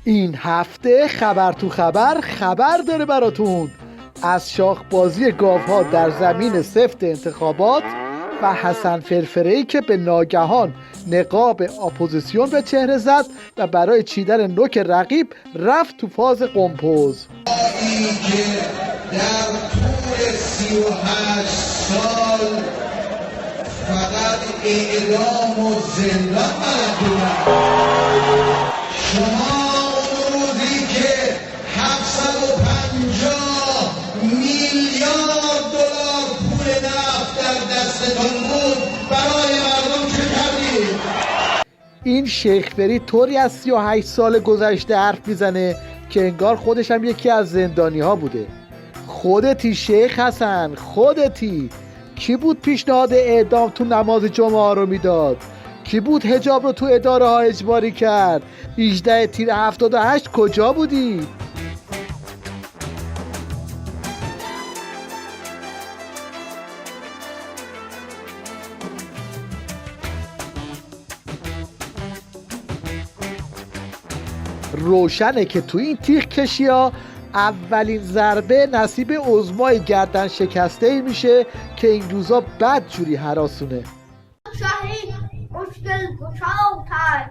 این هفته خبر تو خبر داره براتون از شاخبازی گاوها در زمین سفت انتخابات و حسن فرفره‌ای که به ناگهان نقاب اپوزیسیون به چهره زد و برای چیدن نوک رقیب رفت تو فاز قمپوز. این که در طول 38 سال فقط اعدام و زندان بلدونم. شما روزی که 750 میلیارد دلار پول نفت در دستتون بود برای مردم چه کردید؟ این شیخ فری طوری از 38 سال گذشته حرف میزنه که انگار خودش هم یکی از زندانی ها بوده. خودتی شیخ حسن، خودتی. کی بود پیشنهاد اعدام تو نماز جمعه رو میداد؟ کی بود حجاب رو تو اداره ها اجباری کرد؟ 18 تیر 78 کجا بودی؟ روشنه که تو این تیغ کشی ها اولین ضربه نصیب عظمای گردن شکسته ای میشه که این روزا بد جوری هراسونه. شهید مشکل گشاتر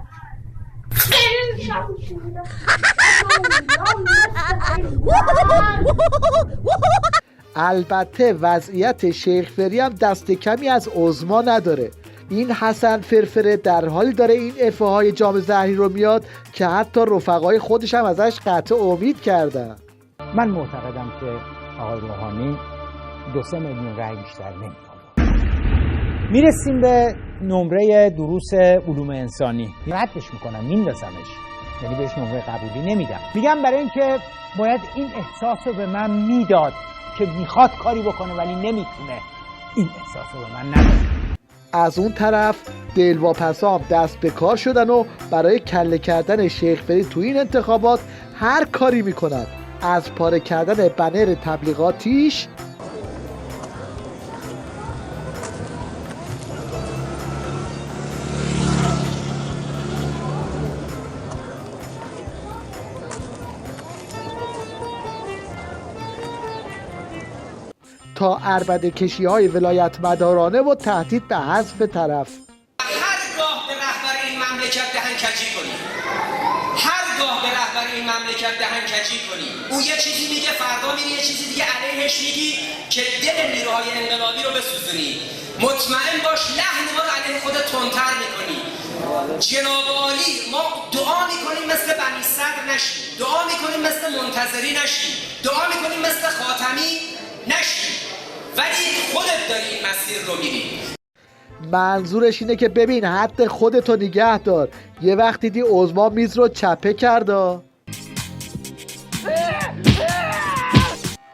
البته وضعیت شیخ فری هم دست کمی از عظما نداره. این حسن فرفره در حالی داره این افه های جام زهری رو میاد که حتی رفقای خودش هم ازش قطع امید کردن. من معتقدم که آقای روحانی 2-3 میلیون رأی بیشتر نمیاره. میرسیم به نمره دروس علوم انسانی. ردش میکنم، میندازمش، یعنی بهش نمره قبولی نمیدم. میگم برای اینکه باید این احساس رو به من میداد که میخواد کاری بکنه ولی نمیتونه. این احساس رو به من نداد. از اون طرف دلواپسا هم دست به کار شدن و برای کله کردن شیخ فری تو این انتخابات هر کاری میکنن، از پاره کردن بنر تبلیغاتیش تا عربده کشی های ولایت مدارانه و تهدید به حذف طرف. هرگاه به رهبر این مملکت دهنکجی کنی، هرگاه به رهبر این مملکت دهنکجی کنی، او یه چیزی میگه، فردا میری یه چیزی دیگه علیهش میگی که دل نیروهای انقلابی رو بسوزونی. مطمئن باش لحن ما علیه خودت تندتر میکنی. جناب عالی، ما دعا میکنیم مثل بنی صدر نشیم، دعا میکنیم مثل منتظری نشیم، دعا میکنیم مثل خاتمی نشیم، ولی خودت داری این مسیر رو میری. منظورش اینه که ببین حد خودتو نگه دار. یه وقت دیدی عظما میز رو چپه کرده.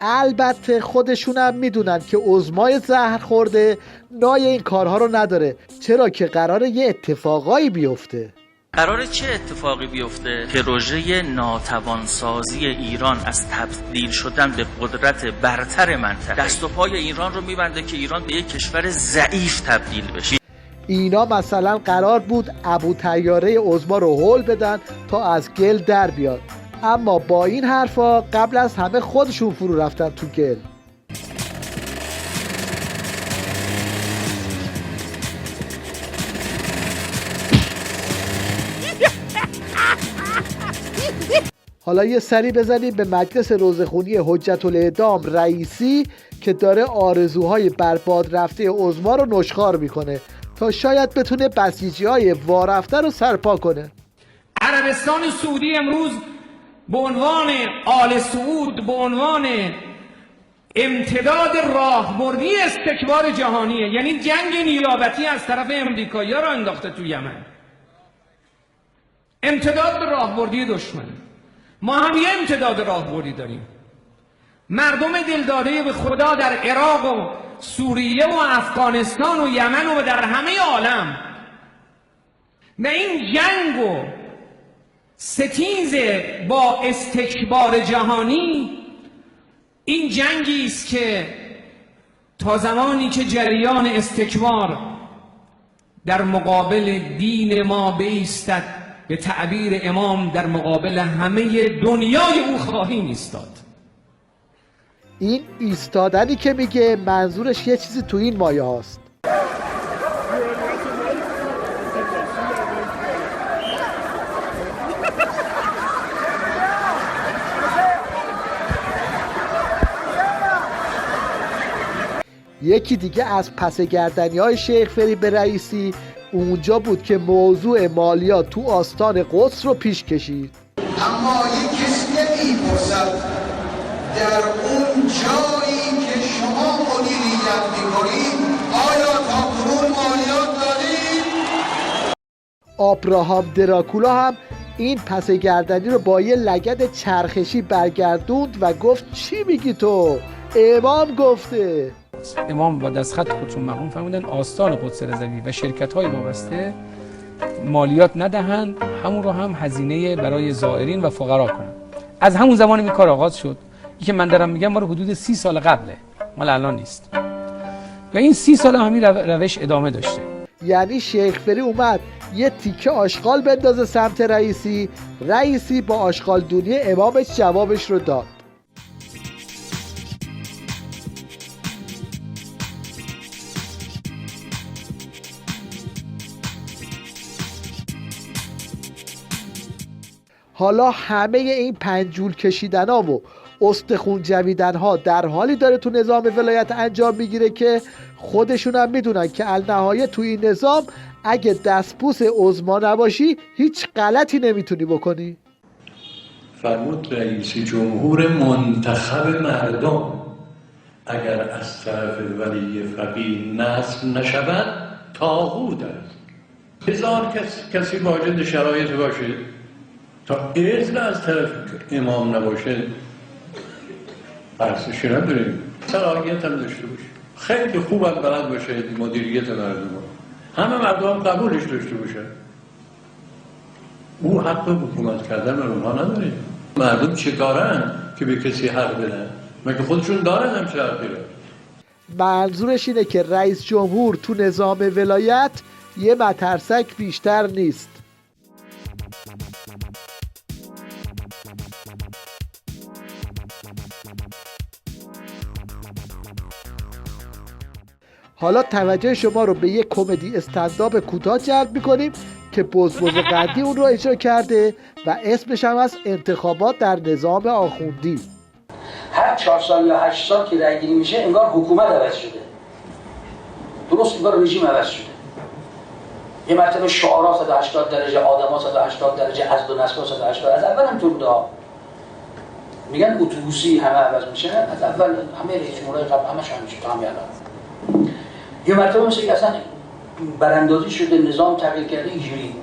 البته خودشون هم میدونن که عظمای زهر خورده نای این کارها رو نداره، چرا که قراره یه اتفاقایی بیفته. قراره چه اتفاقی بیفته؟ که پروژه ناتوانسازی ایران از تبدیل شدن به قدرت برتر منطقه دست و پای ایران رو میبنده که ایران به یک کشور ضعیف تبدیل بشه. اینا مثلا قرار بود ابو طیاره عظما رو هول بدن تا از گل در بیاد، اما با این حرفا قبل از همه خودشون فرو رفتن تو گل. حالا یه سری بزنیم به مجلس روزخونی حجت الاعدام رئیسی که داره آرزوهای برباد رفته عظما رو نشخوار میکنه تا شاید بتونه بسیجی‌های وارفته رو سرپا کنه. عربستان سعودی امروز به عنوان آل سعود، به عنوان امتداد راهبردی استکبار جهانیه، یعنی جنگ نیابتی از طرف امریکایی‌ها را انداخته تو یمن، امتداد راهبردی دشمن. ما هم یه امتداد راهبردی داریم. مردم دلداده به خدا در عراق و سوریه و افغانستان و یمن و در همه عالم و این جنگ و ستیز با استکبار جهانی، این جنگی است که تا زمانی که جریان استکبار در مقابل دین ما بایستد به تعبیر امام در مقابل همه دنیای او خواهیم ایستاد. این ایستادنی که میگه منظورش یه چیزی تو این مایه هاست. یکی دیگه از پس گردنی های شیخ فریب رئیسی اونجا بود که موضوع مالیات تو آستان قدس رو پیش کشید. اما یک کسی نمی‌پرسد در اون جایی که شما مدیریت می‌کنید آیا تا کنون مالیات دارید؟ آبراهام دراکولا هم این پس گردنی رو با یه لگد چرخشی برگردوند و گفت چی میگی تو؟ امام گفته. امام با دستخط خودشون مقام فرمودن آستان قدس رضوی و شرکت‌های وابسته مالیات ندهند، همون رو هم هزینه برای زائرین و فقرا کنند. از همون زمان این کار آغاز شد. این که من دارم میگم مال حدود 30 سال قبله، مال الان نیست. و این 30 سال همین روش ادامه داشته. یعنی شیخ فری اومد یه تیکه آشغال بندازه سمت رئیسی، رئیسی با آشغال دونی امامش جوابش رو داد. حالا همه این پنجول کشیدن ها و استخون جویدن ها در حالی داره تو نظام ولایت انجام میگیره که خودشون هم میدونن که النهایه تو این نظام اگه دستبوس عظما نباشی هیچ غلطی نمیتونی بکنی. فرمود رئیس جمهور منتخب مردم اگر از طرف ولی فقیه نصب نشود طاغوت است. هزار کسی واجد شرایط باشه تا اذن از طرف امام نباشه پرسشی نداریم. صلاحیت هم داشته باشه، خیلی خوب هم بلد باشه مدیریت مردم، همه مردم هم قبولش داشته باشه. او حق حکومت کردن به اونها نداره. مردم چه کارن که به کسی حق بدن؟ مگه خودشون دارن هم چه حقی؟ منظورش اینه که رئیس جمهور تو نظام ولایت یه مترسک بیشتر نیست. حالا توجه شما رو به یک کمدی استندآپ کوتاه جلب می‌کنیم که بزبز قندی اون رو اجرا کرده و اسمش هم از انتخابات در نظام آخوندی. هر 4 سال یا 8 سال که رأی گیری میشه انگار حکومت عوض شده، درست انگار رژیم عوض شده. یه مرتبه شعارا 180 درجه، آدما 180 درجه، از دو نسل 180. از اول هم تو میگن اتوبوسی همه عوض میشه، از اول همه رئیس جمهورای قبل همش همیشه تو همین الان. یه مرتبه مثل که اصلا براندازی شده، نظام تغییر کرده اینجوری.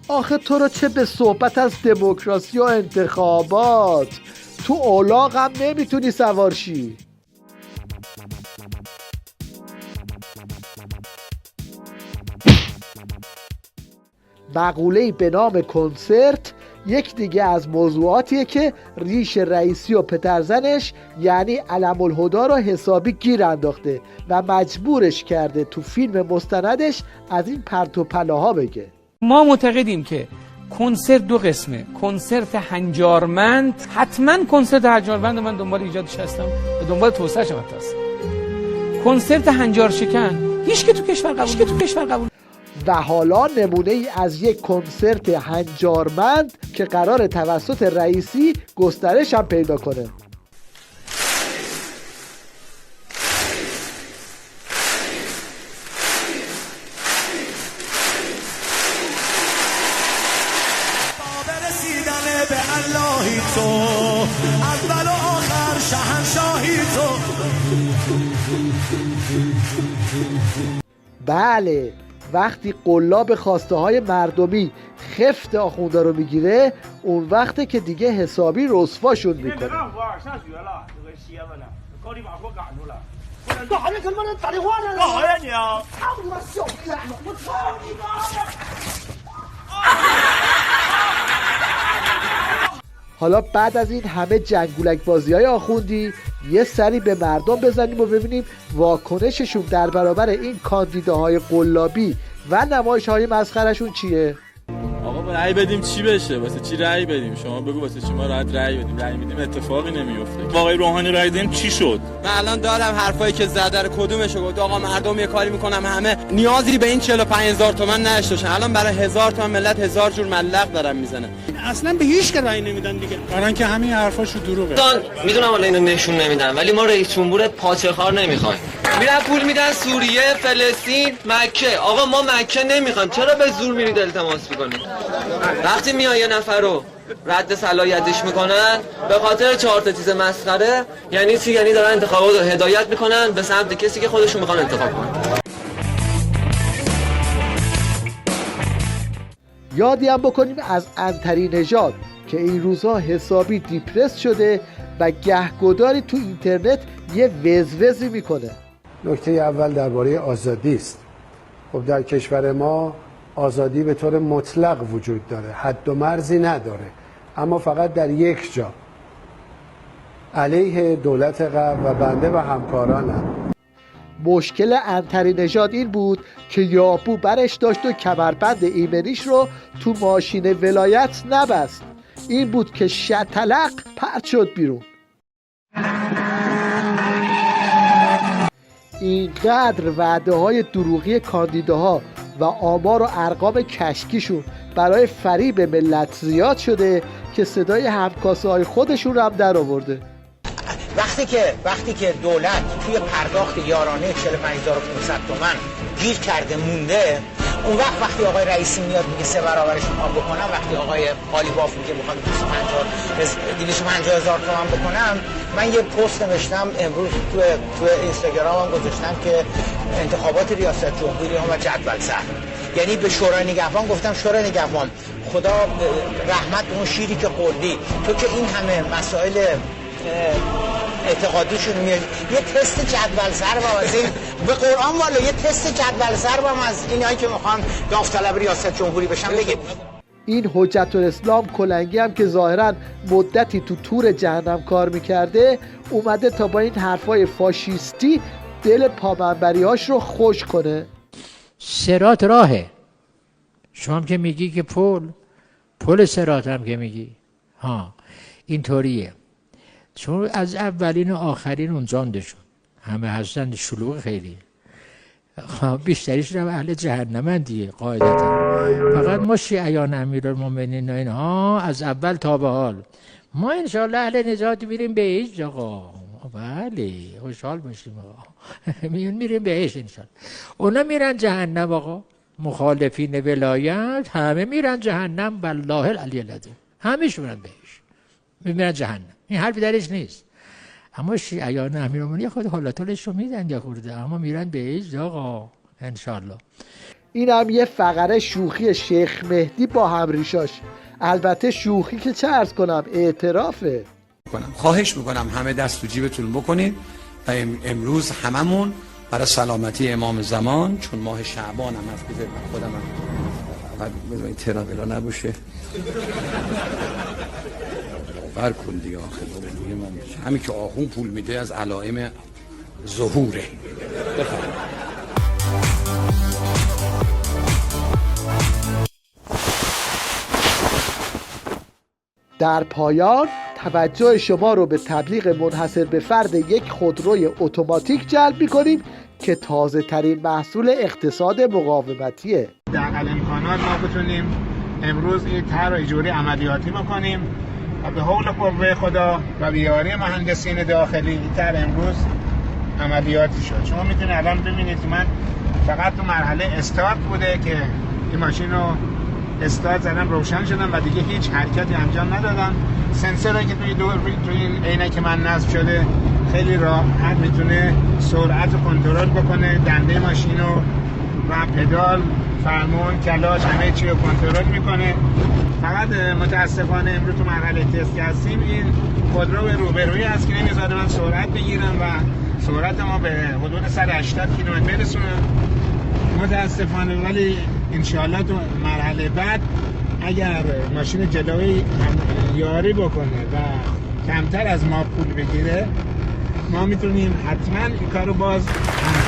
آخه تو رو چه به صحبت از دموکراسی و انتخابات؟ تو اولاغ هم نمیتونی سوار شی. مقوله‌ای به نام کنسرت یک دیگه از موضوعاتیه که ریش رئیسی و پدرزنش یعنی علم الهدی رو حسابی گیر انداخته و مجبورش کرده تو فیلم مستندش از این پرت و پلاها بگه. ما معتقدیم که کنسرت دو قسمه، کنسرت هنجارمند، حتما کنسرت هنجارمند من دنبال ایجادش هستم و دنبال توسعه‌اش هم هستم. کنسرت هنجار شکن هیچ که تو کشور قبول و حالا نمونه ای از یک کنسرت هنجارمند که قرار توسط رئیسی گسترش هم پیدا کنه. اول و آخر شهنشاهی تو. بله، وقتی قلاب خواسته های مردمی خفت آخونده رو میگیره اون وقته که دیگه حسابی رسواشون میکنه. حالا بعد از این همه جنگولک بازی های آخوندی یه سری به مردم بزنیم و ببینیم واکنششون در برابر این کاندیداهای قلابی و نمایش های مسخرشون چیه؟ آقا رأی بدیم چی بشه؟ واسه چی رأی بدیم؟ شما بگو واسه چی ما راحت رأی بدیم؟ رأی میدیم اتفاقی نمیفته. با آقای روحانی رأی دادیم چی شد؟ من الان دارم حرفایی که زده رو کدومشو گفت آقا مردم یه کاری میکنم همه نیازی به این 45000 تومان نداشتن، الان برای 1000 تومان ملت 1000 جور ملق دارن میزنه. اصلا به هیچ که رأی نمیدن دیگه، برای که همین حرفاشو دروغه. میدونم حالا اینو نشون نمیدن ولی ما رئیس جمهور پاچه‌خوار نمیخوایم. میرن پول میدن سوریه، فلسطین، مکه. آقا ما مکه نمیخوایم، چرا به زور میرید التماس میکنید؟ وقتی میان یه نفر رو رد صلاحیتش میکنن به خاطر 4 تا چیز مسخره، یعنی چی؟ یعنی دارن انتخابات رو هدایت میکنن به سمت کسی که خودشون میخوان انتخاب کنن. یادی هم بکنیم از عنتری نژاد که این روزها حسابی دیپرس شده و گهگداری تو اینترنت یه وزوزی میکنه. نکته اول درباره آزادی است. خب در کشور ما آزادی به طور مطلق وجود داره، حد و مرزی نداره، اما فقط در یک جا، علیه دولت قبل و بنده و همکارانم. مشکل عنتری نژاد این بود که یابو برش داشت و کمربند ایمنیش رو تو ماشین ولایت نبست. این بود که شطلق پرت شد بیرون. اینقدر وعده های دروغی کاندیداها و آمار و ارقام کشکیشون برای فریب ملت زیاد شده که صدای همکاسه های خودشون رو هم در آورده. وقتی که دولت توی پرداخت یارانه 45500 تومان گیر کرده مونده، اون وقتی آقای رئیسی میاد میگه 3 برابرش میخوام بکنم، وقتی آقای قالیباف میگه میخوام 250000 تومان بکنم، من یه پست نوشتم امروز تو اینستاگرامم گذاشتم که انتخابات ریاست جمهوری هم و جدول سر، یعنی به شورای نگهبان گفتم شورای نگهبان خدا رحمت اون شیری که خوردی، تو که این همه مسائل اعتقادیشون میاد، یه تست جدول ضرب از این به قرآن والا، یه تست جدول ضرب از اینایی که میخوان داوطلب ریاست جمهوری بشن بگید. این حجت الاسلام کلنگی هم که ظاهرا مدتی تو تور جهنم کار میکرده، اومده تا با این حرفای فاشیستی دل پامنبریاش رو خوش کنه. صراط راهه. شما هم که میگی که پل صراط هم که میگی اینطوریه، چون از اولین و آخرین اونجاندشون همه هستن شلوغ خیلی، بیشتریشون هم اهل جهنمن دیگه قاعدتا. فقط ما شیعیان امیرالمومنین و اینها از اول تا به حال ما انشاءالله اهل نجات میریم بهشت. آقا بله خوشحال باشیم آقا میریم بهشت انشاءالله. اونا میرن جهنم آقا، مخالفین ولایت همه میرن جهنم، والله العلی العظیم همه‌شون میرن بهشت، میرن جهنم، این حرفی درش نیست. اما شیعیان امیرالمومنین خود حالاتش رو میدن یا خورده، اما میرن بهشت آقا انشالله. این هم یه فقره شوخی شیخ مهدی با همریشاش، البته شوخی که چه عرض کنم، اعترافه. خواهش میکنم همه دست تو جیبتون بکنید و امروز هممون برای سلامتی امام زمان، چون ماه شعبان هم هست، بذارید من خودم هم بذارید ترابلا نباشه باور کن دیگه آخه همین که آخون پول میده از علائم ظهوره. در پایان توجه شما رو به تبلیغ منحصر به فرد یک خودروی اتوماتیک جلب می‌کنیم که تازه ترین محصول اقتصاد مقاومتیه. در اقل امکانات ما بتونیم امروز این طرح اجوری عملیاتی بکنیم و به حول قوه خدا و بیاری مهندسین داخلی این طرح امروز عملیاتی شد. شما میتونید الان ببینید که من فقط تو مرحله استارت بوده که این ماشین رو استارت زدم، روشن شدم و دیگه هیچ حرکتی انجام ندادم. سنسوری که توی این عینک من نصب شده خیلی راحت میتونه سرعت رو کنترل بکنه، دنده ماشین رو و پدال، فرمون، کلاچ همه چی رو کنترل میکنه. فقط متاسفانه امروز تو مرحله تست هستیم، این خودرو به روبرویی هست که نمیذاره من سرعت بگیرم و سرعت ما به حدود 180 کیلومتر برسونم متاسفانه. ولی انشاءالله تو مرحله بعد اگر ماشین جلوی یاری بکنه و کمتر از ما پول بگیره، ما میتونیم حتما این کارو باز انجام